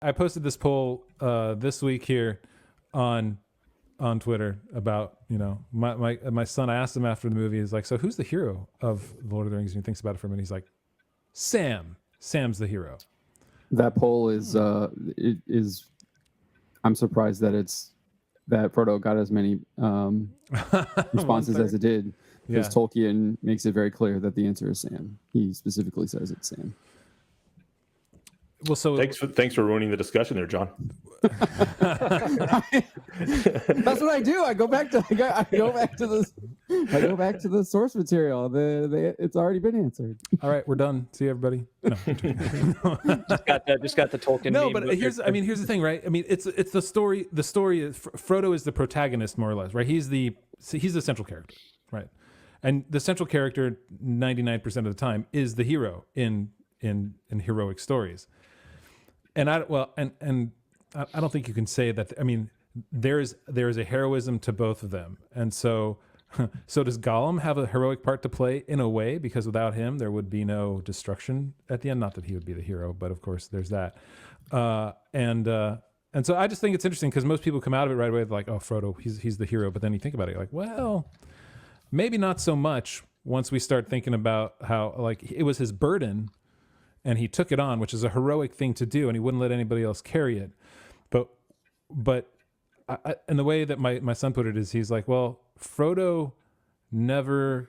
I posted this poll this week here on Twitter about, you know, my son. I asked him after the movie, he's like, so who's the hero of Lord of the Rings? And he thinks about it for a minute. He's like, Sam. Sam's the hero. That poll is I'm surprised that Frodo got as many responses as it did, because Tolkien makes it very clear that the answer is Sam. He specifically says it's Sam. Well, so thanks for ruining the discussion there, John. That's what I do. I go back to the source material. It's already been answered. All right, we're done. See you, everybody. No. just got the Tolkien. No, meme but here's the thing, right? I mean, it's the story. The story is Frodo is the protagonist, more or less, right? He's the central character, right? And the central character, 99% of the time, is the hero in heroic stories. And I don't think you can say that. I mean, there is a heroism to both of them, and so does Gollum have a heroic part to play in a way, because without him there would be no destruction at the end. Not that he would be the hero, but of course there's that. And so I just think it's interesting, because most people come out of it right away like, oh, Frodo, he's the hero, but then you think about it, you're like, well, maybe not so much once we start thinking about how, like, it was his burden. And he took it on, which is a heroic thing to do, and he wouldn't let anybody else carry it. But and the way that my son put it is, he's like, well, Frodo never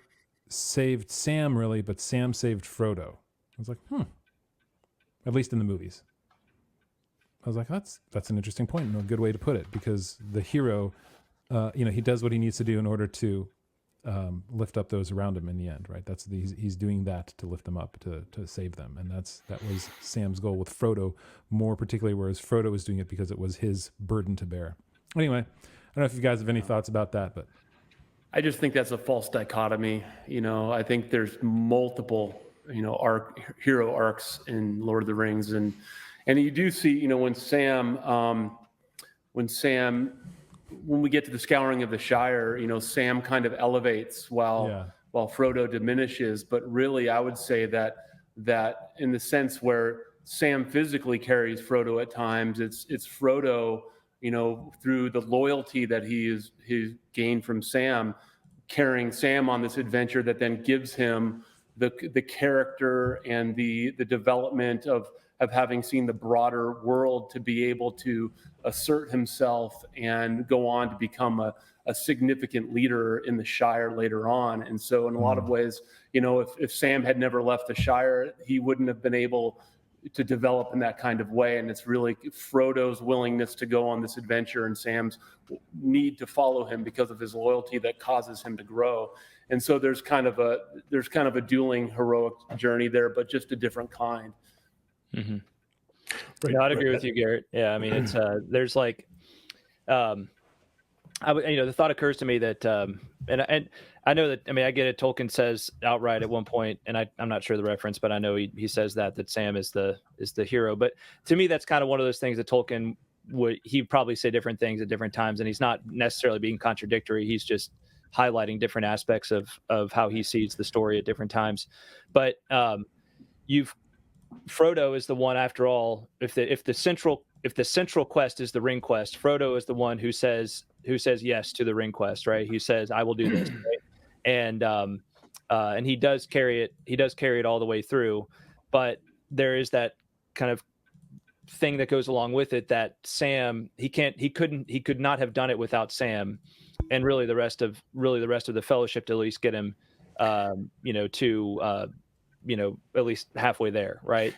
saved Sam really, but Sam saved Frodo. I was like, at least in the movies. I was like, that's an interesting point and a good way to put it, because the hero, he does what he needs to do in order to lift up those around him in the end, right? He's doing that to lift them up, to save them, and that was Sam's goal with Frodo, more particularly, whereas Frodo was doing it because it was his burden to bear. Anyway, I don't know if you guys have any thoughts about that, but I just think that's a false dichotomy. You know, I think there's multiple, hero arcs in Lord of the Rings, and you do see, when we get to the scouring of the Shire, Sam kind of elevates while Frodo diminishes. But really, I would say that in the sense where Sam physically carries Frodo at times, it's Frodo, through the loyalty that he's gained from Sam, carrying Sam on this adventure that then gives him the character and the development of having seen the broader world to be able to assert himself and go on to become a significant leader in the Shire later on. And so in a lot of ways, if Sam had never left the Shire, he wouldn't have been able to develop in that kind of way. And it's really Frodo's willingness to go on this adventure and Sam's need to follow him because of his loyalty that causes him to grow. And so there's kind of a dueling heroic journey there, but just a different kind. Mm-hmm. Right, I'd agree with you, Garrett. Yeah, I mean, it's there's like, the thought occurs to me that, and I know that, I mean, I get it. Tolkien says outright at one point, and I'm not sure the reference, but I know he says that Sam is the hero. But to me, that's kind of one of those things that Tolkien he'd probably say different things at different times, and he's not necessarily being contradictory. He's just highlighting different aspects of how he sees the story at different times. But Frodo is the one, after all. If the central quest is the ring quest, Frodo is the one who says yes to the ring quest, right? He says, "I will do this," right? And he does carry it. He does carry it all the way through. But there is that kind of thing that goes along with it, that Sam he could not have done it without Sam, and really the rest of the Fellowship to at least get him, at least halfway there, right?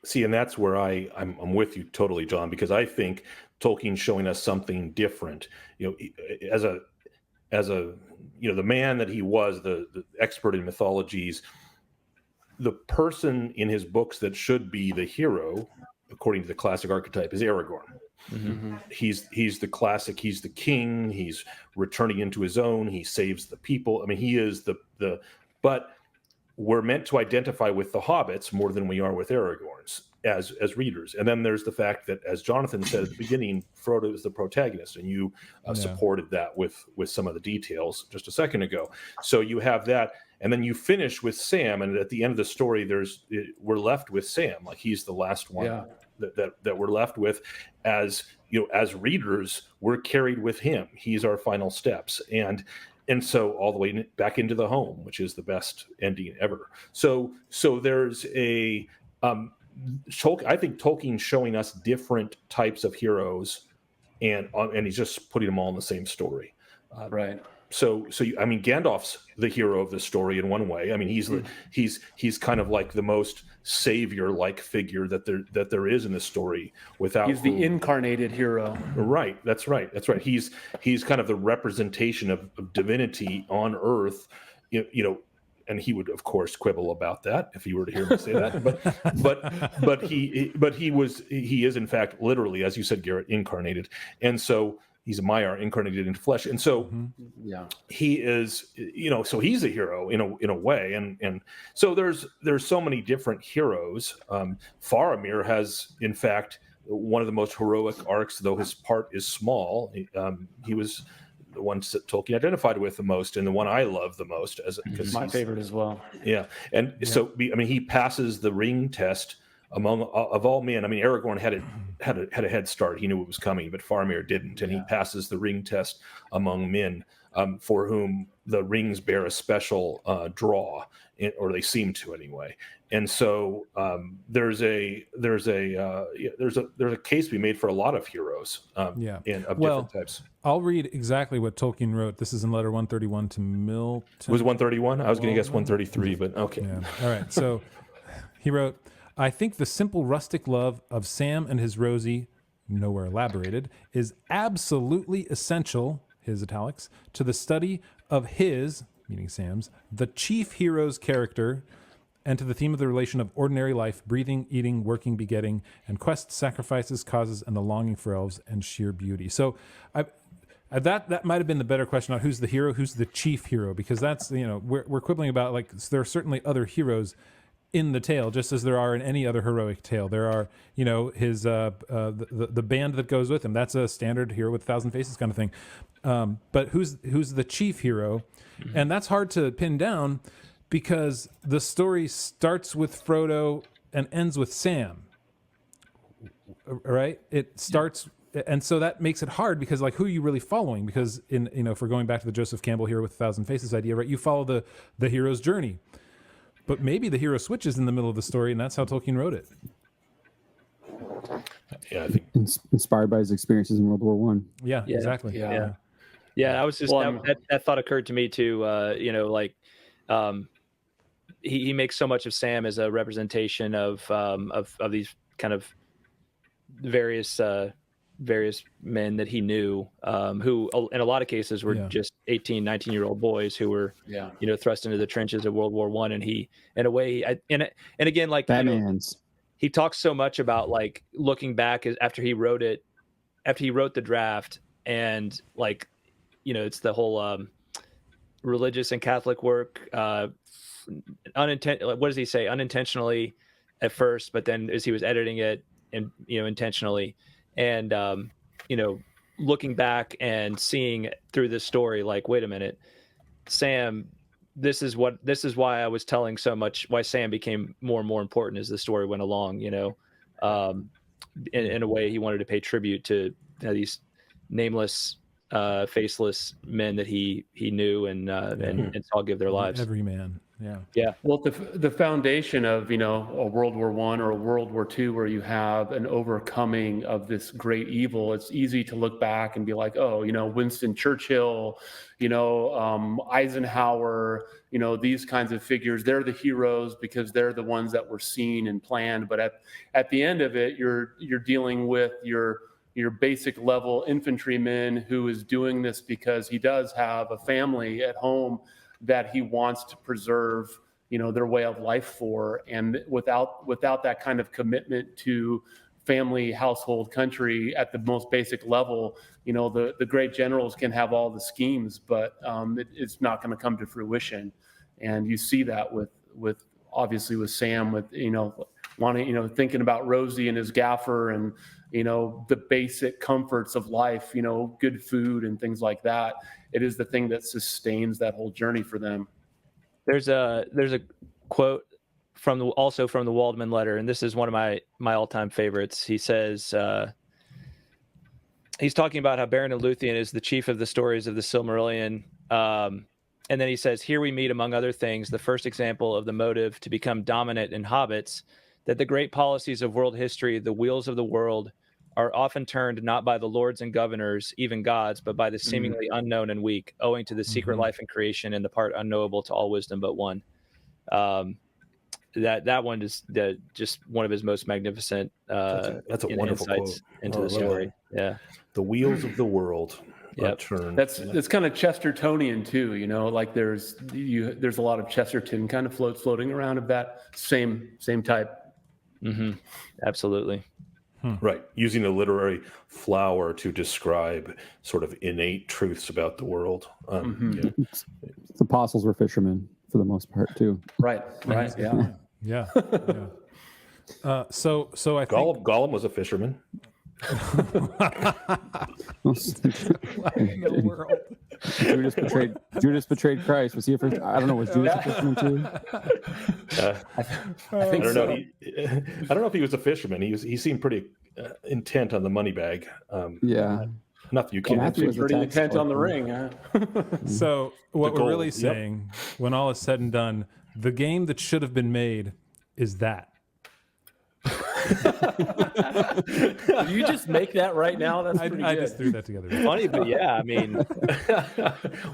See, and that's where I'm with you totally, John, because I think Tolkien's showing us something different. As a the man that he was, the expert in mythologies, the person in his books that should be the hero, according to the classic archetype, is Aragorn. Mm-hmm. He's the classic. He's the king. He's returning into his own. He saves the people. I mean, he is the. But we're meant to identify with the hobbits more than we are with Aragorn's as readers. And then there's the fact that, as Jonathan said at the beginning, Frodo is the protagonist, and you supported that with some of the details just a second ago. So you have that, and then you finish with Sam, and at the end of the story, we're left with Sam, like he's the last one that we're left with as as readers. We're carried with him. He's our final steps, and so all the way back into the home, which is the best ending ever. So there's a I think Tolkien's showing us different types of heroes, and he's just putting them all in the same story. Right. So I mean, Gandalf's the hero of the story in one way. I mean, he's kind of like the most savior-like figure that there is in the story. He's the incarnated hero. Right. That's right. He's kind of the representation of divinity on Earth. And he would, of course, quibble about that if he were to hear me say that. But he is in fact literally, as you said, Garrett, incarnated, and so he's a Maiar incarnated into flesh, and so he is, so he's a hero in a way, and so there's so many different heroes. Faramir has, in fact, one of the most heroic arcs, though his part is small. He was the one that Tolkien identified with the most, and the one I love the most, because my favorite as well. Yeah, and so I mean, he passes the ring test of all men. I mean, Aragorn had a head start; he knew it was coming, but Faramir didn't, and he passes the ring test among men, for whom the rings bear a special draw, or they seem to anyway. And so there's a case to be made for a lot of heroes, of different types. I'll read exactly what Tolkien wrote. This is in letter 131 to Milton. It was 131? I was going to guess 133, but okay. Yeah. All right. So he wrote, I think the simple rustic love of Sam and his Rosie, nowhere elaborated, is absolutely essential, his italics, to the study of his, meaning Sam's, the chief hero's character, and to the theme of the relation of ordinary life, breathing, eating, working, begetting, and quests, sacrifices, causes, and the longing for elves and sheer beauty. So that might have been the better question on who's the hero, who's the chief hero, because that's, we're quibbling about, like, there are certainly other heroes in the tale, just as there are in any other heroic tale. There are, his the band that goes with him. That's a standard hero with 1,000 faces kind of thing. But who's the chief hero? Mm-hmm. And that's hard to pin down, because the story starts with Frodo and ends with Sam, right? It starts, and so that makes it hard, because, like, who are you really following? Because if we're going back to the Joseph Campbell hero with 1,000 faces idea, right? You follow the hero's journey, but maybe the hero switches in the middle of the story, and that's how Tolkien wrote it. Yeah, I think inspired by his experiences in World War One. Yeah, exactly. Yeah. I was just that thought occurred to me too. He makes so much of Sam as a representation of these kind of various men that he knew, who in a lot of cases were just 18, 19-year-old boys who were thrust into the trenches of World War One. And he, in a way, and again, like, Batman's. He talks so much about, like, looking back after he wrote the draft, and, like, it's the whole religious and Catholic work, what does he say? Unintentionally at first, but then as he was editing it, and intentionally, and looking back and seeing through this story, like, wait a minute, Sam, this is why I was telling so much, why Sam became more and more important as the story went along. In a way, he wanted to pay tribute to these nameless, faceless men that he knew and saw give their lives. Every man. Yeah. Well, the foundation of, a World War I or a World War II, where you have an overcoming of this great evil, it's easy to look back and be like, oh, Winston Churchill, Eisenhower, these kinds of figures, they're the heroes because they're the ones that were seen and planned. But at the end of it, you're dealing with your basic level infantryman who is doing this because he does have a family at home that he wants to preserve, their way of life for. And without that kind of commitment to family, household, country at the most basic level, the great generals can have all the schemes, but it's not going to come to fruition. And you see that with obviously with Sam, with wanting, thinking about Rosie and his gaffer, and the basic comforts of life, good food and things like that. It is the thing that sustains that whole journey for them. There's a quote also from the Waldman letter, and this is one of my all-time favorites. He says, he's talking about how Baron Luthien is the chief of the stories of the Silmarillion. And then he says, here we meet, among other things, the first example of the motive to become dominant in hobbits, that the great policies of world history, the wheels of the world, are often turned not by the lords and governors, even gods, but by the seemingly unknown and weak, owing to the secret life and creation and the part unknowable to all wisdom but one. That one is just one of his most magnificent that's a wonderful quote into the story. Yeah. The wheels of the world turn. That's kind of Chestertonian too, like there's a lot of Chesterton kind of floating around of that same type. Absolutely. Right. Using a literary flower to describe sort of innate truths about the world. The apostles were fishermen for the most part too. Right. Yeah. Yeah. So I think Gollum was a fisherman. the world. Judas betrayed Christ. Was he a first? I don't know. Was Judas a fisherman too? I think I don't so. know. I don't know if he was a fisherman. He seemed pretty intent on the money bag. Yeah. Not that you can't. Matthew was a Pretty tax intent on the collector. ring, huh? So what The we're really gold, yep. saying, when all is said and done, the game that should have been made is that. Did you just make that right now? That's pretty I good. just threw that together. Funny, but yeah, I mean,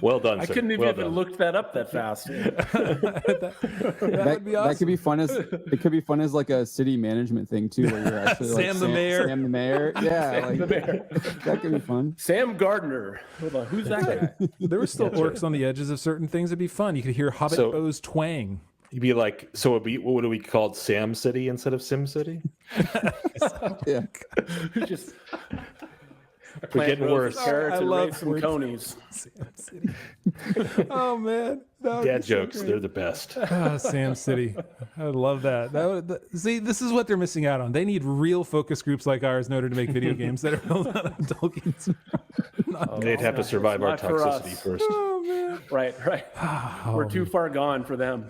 Well done, I sir. couldn't Well even done. looked that up that fast. that would be awesome. That could be fun as like a city management thing too, where you're actually like Sam the mayor. Sam the mayor. Yeah, like, The mayor. that could be fun. Sam Gardner. Hold on, who's that guy? There were still orcs on the edges of certain things. It'd be fun. You could hear hobbit So- bows twang. You'd be like, so it'd be, what would we call Sam City instead of Sim City? Yeah. Just We're getting worse. carrots I and love raise some words. conies. Sam City. Oh man, that would Dad be so jokes, great. they're the best. Ah, Sam City. I would love that. See, this is what they're missing out on. They need real focus groups like ours in order to make video games that are built on Tolkien's. They'd have to survive our Not for us. toxicity first. Oh man. Right. We're too far gone for them.